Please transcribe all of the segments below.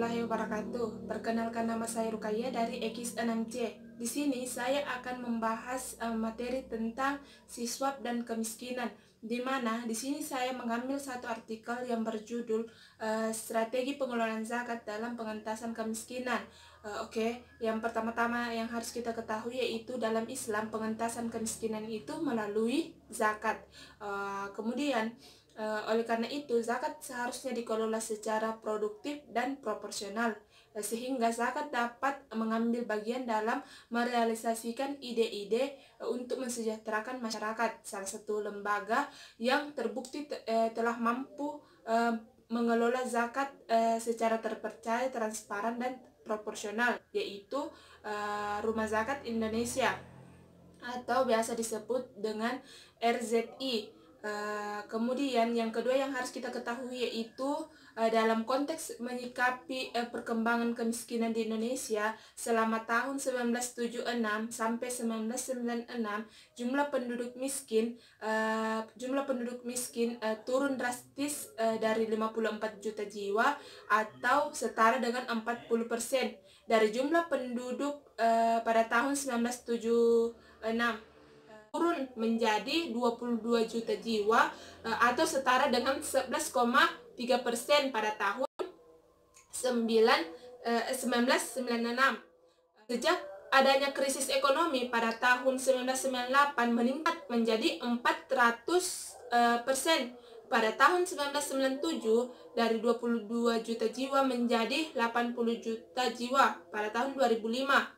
warahmatullahi wabarakatuh. Perkenalkan, nama saya Rukaya dari X6C. Di sini saya akan membahas materi tentang siswap dan kemiskinan, di mana di sini saya mengambil satu artikel yang berjudul Strategi Pengelolaan Zakat dalam Pengentasan Kemiskinan. Yang pertama-tama yang harus kita ketahui yaitu dalam Islam pengentasan kemiskinan itu melalui zakat. Oleh karena itu, zakat seharusnya dikelola secara produktif dan proporsional, sehingga zakat dapat mengambil bagian dalam merealisasikan ide-ide untuk mensejahterakan masyarakat. Salah satu lembaga yang terbukti telah mampu mengelola zakat secara terpercaya, transparan, dan proporsional, yaitu Rumah Zakat Indonesia atau biasa disebut dengan RZI. Kemudian yang kedua yang harus kita ketahui yaitu dalam konteks menyikapi perkembangan kemiskinan di Indonesia selama tahun 1976 sampai 1996, jumlah penduduk miskin turun drastis dari 54 juta jiwa atau setara dengan 40% dari jumlah penduduk pada tahun 1976, turun menjadi 22 juta jiwa atau setara dengan 11,3% pada tahun 1996. Sejak adanya krisis ekonomi pada tahun 1998 meningkat menjadi 400%. Pada tahun 1997 dari 22 juta jiwa menjadi 80 juta jiwa pada tahun 2005.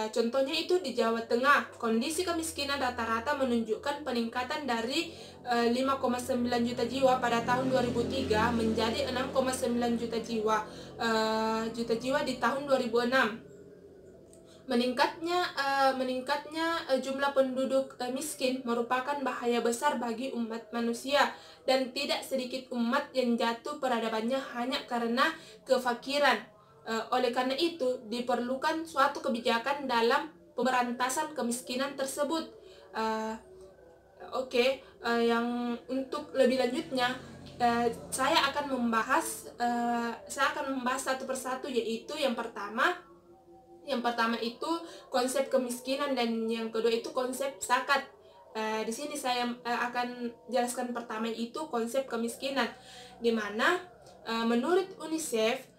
Contohnya itu di Jawa Tengah, kondisi kemiskinan rata-rata menunjukkan peningkatan dari 5,9 juta jiwa pada tahun 2003 menjadi 6,9 juta jiwa di tahun 2006. Meningkatnya jumlah penduduk miskin merupakan bahaya besar bagi umat manusia, dan tidak sedikit umat yang jatuh peradabannya hanya karena kefakiran. Oleh karena itu, diperlukan suatu kebijakan dalam pemberantasan kemiskinan tersebut. Yang untuk lebih lanjutnya, saya akan membahas satu persatu, yaitu yang pertama itu konsep kemiskinan, dan yang kedua itu konsep zakat. Di sini saya akan jelaskan pertama itu konsep kemiskinan, di mana menurut UNICEF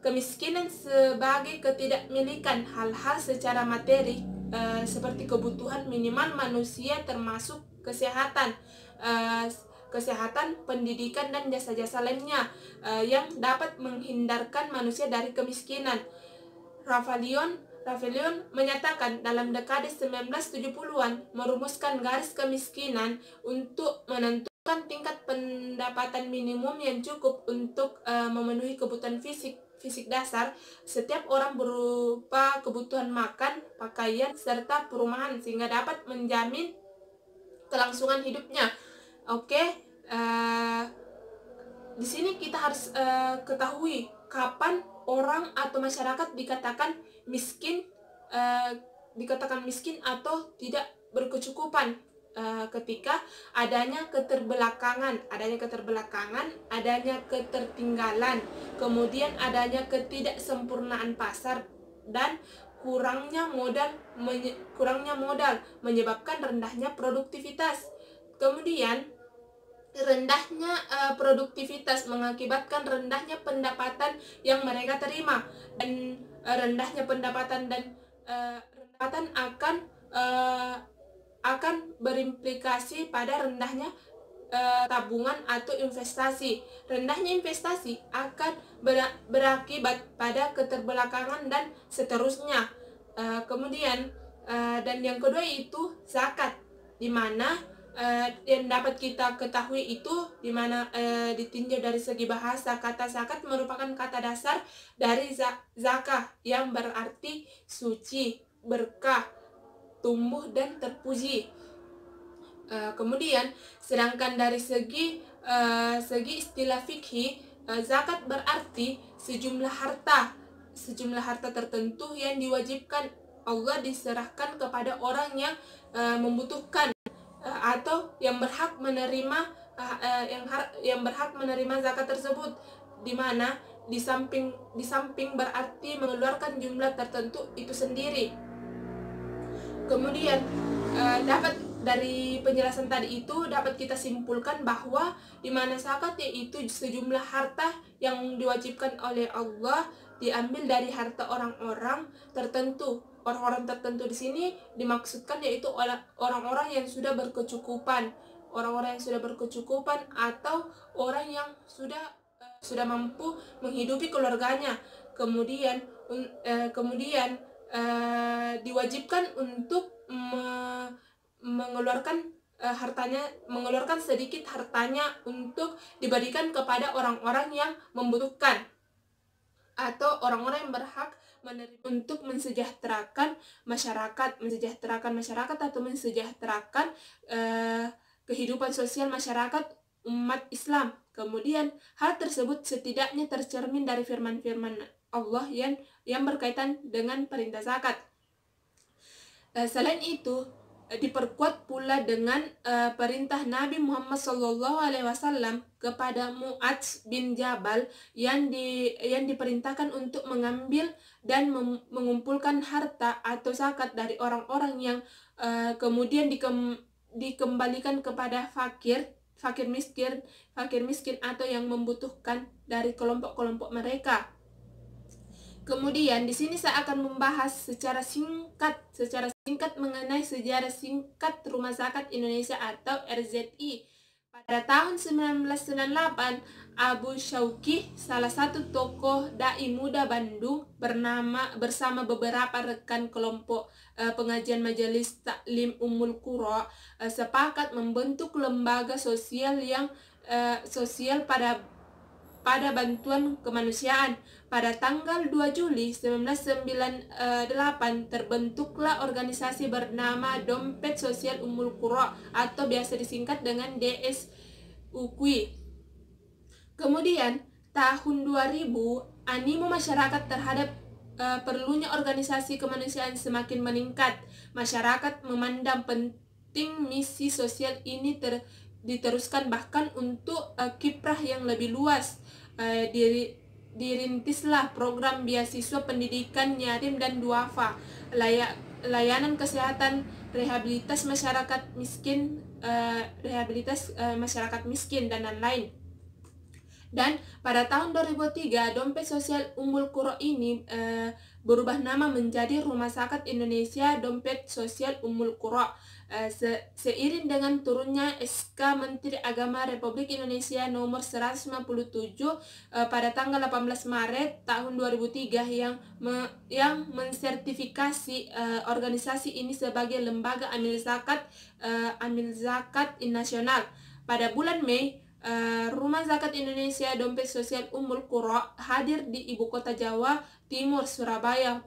kemiskinan sebagai ketidakmilikan hal-hal secara materi seperti kebutuhan minimal manusia termasuk kesehatan, pendidikan, dan jasa-jasa lainnya yang dapat menghindarkan manusia dari kemiskinan. Ravalion menyatakan dalam dekade 1970-an merumuskan garis kemiskinan untuk menentukan tingkat pendapatan minimum yang cukup untuk memenuhi kebutuhan fisik dasar setiap orang berupa kebutuhan makan, pakaian, serta perumahan, sehingga dapat menjamin kelangsungan hidupnya. Di sini kita harus ketahui kapan orang atau masyarakat dikatakan miskin atau tidak berkecukupan. Ketika adanya keterbelakangan, adanya ketertinggalan, kemudian adanya ketidaksempurnaan pasar, dan kurangnya modal menyebabkan rendahnya produktivitas. Kemudian rendahnya produktivitas mengakibatkan rendahnya pendapatan yang mereka terima, dan rendahnya pendapatan akan berimplikasi pada rendahnya tabungan atau investasi. Rendahnya investasi akan berakibat pada keterbelakangan dan seterusnya. Dan yang kedua itu zakat, di mana yang dapat kita ketahui itu di mana ditinjau dari segi bahasa, kata zakat merupakan kata dasar dari zakah yang berarti suci, berkah, tumbuh, dan terpuji. Kemudian sedangkan dari segi istilah fikih, zakat berarti sejumlah harta tertentu yang diwajibkan Allah diserahkan kepada orang yang membutuhkan atau yang berhak menerima zakat tersebut. di mana di samping berarti mengeluarkan jumlah tertentu itu sendiri. Kemudian dapat dari penjelasan tadi itu dapat kita simpulkan bahwa di mana zakat yaitu sejumlah harta yang diwajibkan oleh Allah diambil dari harta orang-orang tertentu. Orang-orang tertentu di sini dimaksudkan yaitu orang-orang yang sudah berkecukupan, orang-orang yang sudah berkecukupan atau orang yang sudah mampu menghidupi keluarganya. Kemudian diwajibkan untuk mengeluarkan sedikit hartanya untuk diberikan kepada orang-orang yang membutuhkan atau orang-orang yang berhak menerima untuk mensejahterakan masyarakat atau mensejahterakan kehidupan sosial masyarakat umat Islam. Kemudian hal tersebut setidaknya tercermin dari firman-firman Allah yang berkaitan dengan perintah zakat. Selain itu, diperkuat pula dengan perintah Nabi Muhammad SAW kepada Mu'adz bin Jabal yang diperintahkan untuk mengambil dan mengumpulkan harta atau zakat dari orang-orang yang kemudian dikembalikan kepada fakir miskin atau yang membutuhkan dari kelompok-kelompok mereka. Kemudian di sini saya akan membahas secara singkat mengenai sejarah singkat Rumah Zakat Indonesia atau RZI. Pada tahun 1998, Abu Syauqi, salah satu tokoh dai muda Bandung, bersama beberapa rekan kelompok pengajian Majelis Taklim Ummul Qura, sepakat membentuk lembaga sosial pada bantuan kemanusiaan. Pada tanggal 2 Juli 1998 terbentuklah organisasi bernama Dompet Sosial Ummul Qura atau biasa disingkat dengan DSUQI. Kemudian tahun 2000 animo masyarakat terhadap perlunya organisasi kemanusiaan semakin meningkat. Masyarakat memandang penting misi sosial ini diteruskan bahkan untuk kiprah yang lebih luas. Dirintislah program beasiswa pendidikan yatim dan duafa, layanan kesehatan, rehabilitas masyarakat miskin, dan lain-lain. Dan pada tahun 2003 Dompet Sosial Ummul Qura ini berubah nama menjadi Rumah Zakat Indonesia Dompet Sosial Ummul Qura. Seiring dengan turunnya SK Menteri Agama Republik Indonesia nomor 157 pada tanggal 18 Maret tahun 2003 yang mensertifikasi organisasi ini sebagai lembaga amil zakat nasional. Pada bulan Mei, Rumah Zakat Indonesia Dompet Sosial Ummul Qura hadir di ibu kota Jawa Timur, Surabaya.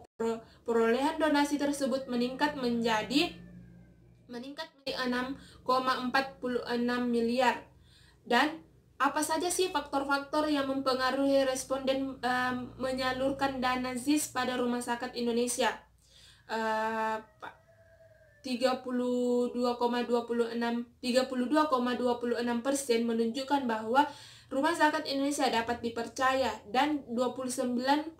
Perolehan donasi tersebut meningkat menjadi 6,46 miliar. Dan apa saja sih faktor-faktor yang mempengaruhi responden menyalurkan dana ZIS pada Rumah Zakat Indonesia? 32,26% menunjukkan bahwa Rumah Zakat Indonesia dapat dipercaya, dan 29,03%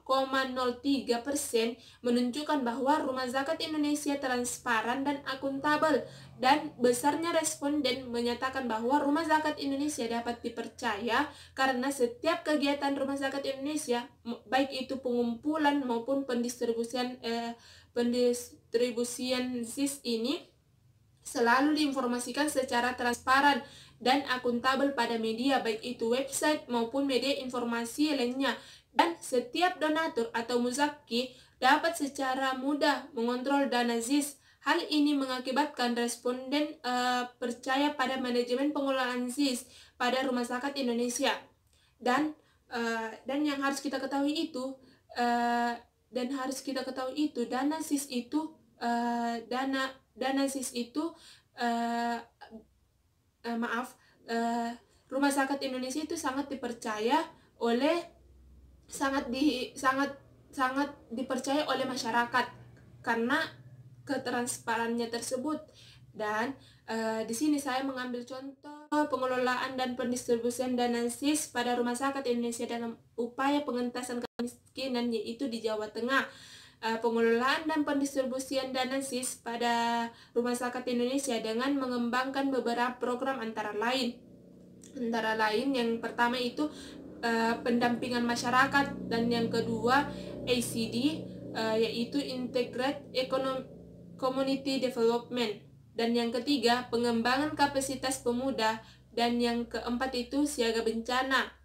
menunjukkan bahwa Rumah Zakat Indonesia transparan dan akuntabel, dan besarnya responden menyatakan bahwa Rumah Zakat Indonesia dapat dipercaya karena setiap kegiatan Rumah Zakat Indonesia, baik itu pengumpulan maupun pendistribusian ZIS ini, selalu diinformasikan secara transparan dan akuntabel pada media, baik itu website maupun media informasi lainnya, dan setiap donatur atau muzaki dapat secara mudah mengontrol dana ZIS. Hal ini mengakibatkan responden percaya pada manajemen pengelolaan ZIS pada Rumah Zakat Indonesia. Dan yang harus kita ketahui itu dana ZIS itu Rumah Zakat Indonesia itu sangat dipercaya oleh masyarakat karena ketransparannya tersebut. Dan Di sini saya mengambil contoh pengelolaan dan pendistribusian dana SIS pada Rumah Sakit Indonesia dalam upaya pengentasan kemiskinan, yaitu di Jawa Tengah. Pengelolaan dan pendistribusian dana SIS pada Rumah Sakit Indonesia dengan mengembangkan beberapa program antara lain yang pertama itu pendampingan masyarakat, dan yang kedua ACD, yaitu Integrated Community Development, dan yang ketiga pengembangan kapasitas pemuda, dan yang keempat itu siaga bencana.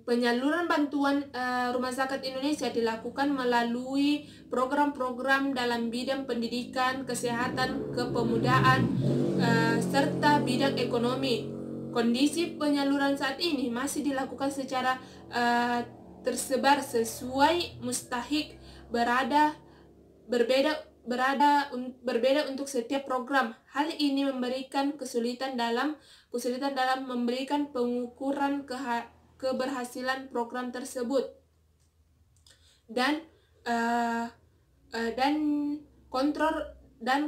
Penyaluran bantuan Rumah Sakit Indonesia dilakukan melalui program-program dalam bidang pendidikan, kesehatan, kepemudaan, serta bidang ekonomi. Kondisi penyaluran saat ini masih dilakukan secara tersebar sesuai mustahik, berbeda untuk setiap program. Hal ini memberikan kesulitan dalam memberikan pengukuran keberhasilan program tersebut, dan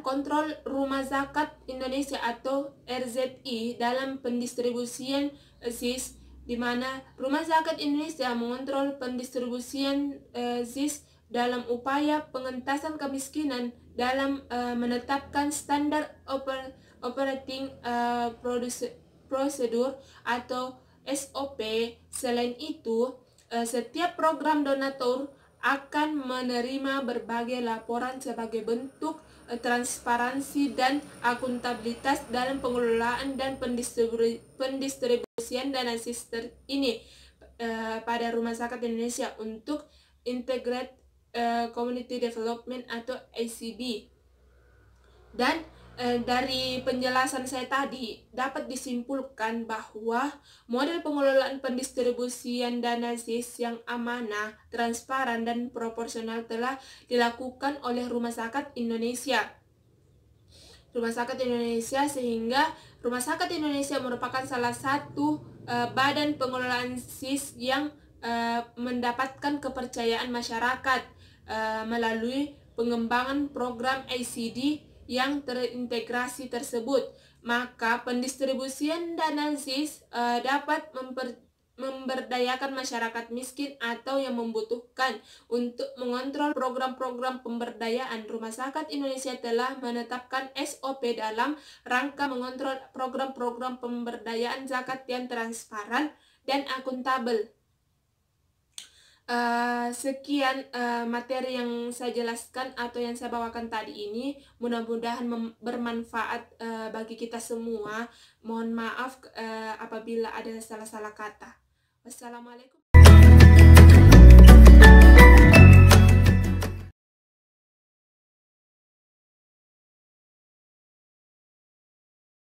kontrol Rumah Zakat Indonesia atau RZI dalam pendistribusian SIS, di mana Rumah Zakat Indonesia mengontrol pendistribusian SIS dalam upaya pengentasan kemiskinan dalam menetapkan standar operating procedure atau SOP. Selain itu, setiap program donatur akan menerima berbagai laporan sebagai bentuk transparansi dan akuntabilitas dalam pengelolaan dan pendistribusian dana SIS ini pada Rumah Sakit Indonesia untuk Integrated Community Development atau ACD. Dan dari penjelasan saya tadi dapat disimpulkan bahwa model pengelolaan pendistribusian dana SIS yang amanah, transparan, dan proporsional telah dilakukan oleh Rumah Sakit Indonesia. Sehingga Rumah Sakit Indonesia merupakan salah satu badan pengelolaan SIS yang mendapatkan kepercayaan masyarakat melalui pengembangan program ACD yang terintegrasi tersebut. Maka pendistribusian dana SIS dapat memberdayakan masyarakat miskin atau yang membutuhkan. Untuk mengontrol program-program pemberdayaan, Rumah Sakit Indonesia telah menetapkan SOP dalam rangka mengontrol program-program pemberdayaan zakat yang transparan dan akuntabel. Sekian materi yang saya jelaskan atau yang saya bawakan tadi ini. Mudah-mudahan bermanfaat bagi kita semua. Mohon maaf apabila ada salah-salah kata. Wassalamualaikum.